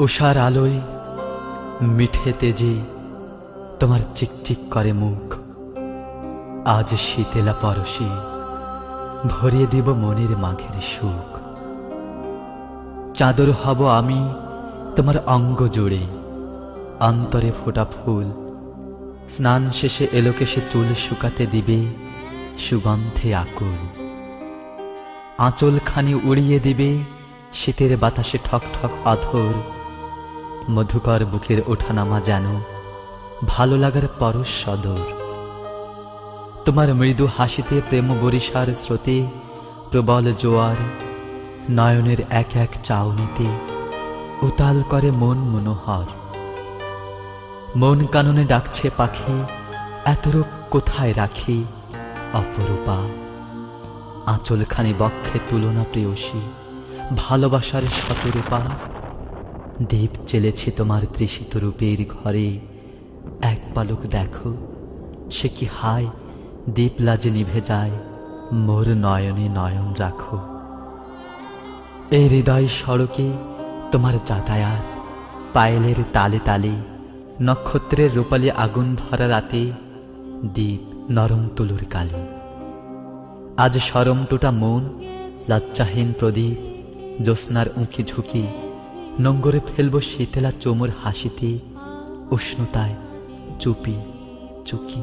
উষার আলোয় মিঠে তেজে তোমার চিকচিক করে মুখ। আজ শীতেলা পরশে ভরিয়ে দিব মনের মাঘের সুখ। চাদর হব আমি তোমার অঙ্গ জুড়ে, অন্তরে ফোটা ফুল। স্নান শেষে এলোকেশে চুল শুকাতে দিবে সুগন্ধে আকুল। আঁচলখানি উড়িয়ে দিবে শীতের বাতাসে ঠক ঠক অধর। মধুকর বুকের ওঠানামা যেন ভালো লাগার পরশ সদর। তোমার মৃদু হাসিতে প্রেম বরিশার স্রোতে প্রবল জোয়ার। নয়নের এক এক চাউনিতে উতাল করে মন মনোহর। মন কাননে ডাকছে পাখি, এতরূপ কোথায় রাখি অপরূপা। আঁচলখানি বক্ষে তুলনা প্রেয়সী, ভালোবাসার শতরূপা। দীপ জ্বেলেছে তোমার তৃষিত রূপের ঘরে, এক পালক দেখো সে কি হায়। দীপ লাজে নিভে যায়, মোর নয়নে নয়ন রাখো। এই হৃদয় সড়কে তোমার যাতায়াত, পায়েলের তালে তালে। নক্ষত্রের রূপালি আগুন ধরা রাতে, দীপ নরম তুলুর কালে। আজ শরম টোটা মন, লজ্জাহীন প্রদীপ। জ্যোৎস্নার উঁকি ঝুঁকি নোঙ্গরে ফেলব শীতেলা চোমর হাসিতে। উষ্ণতায় চুপি চুকি।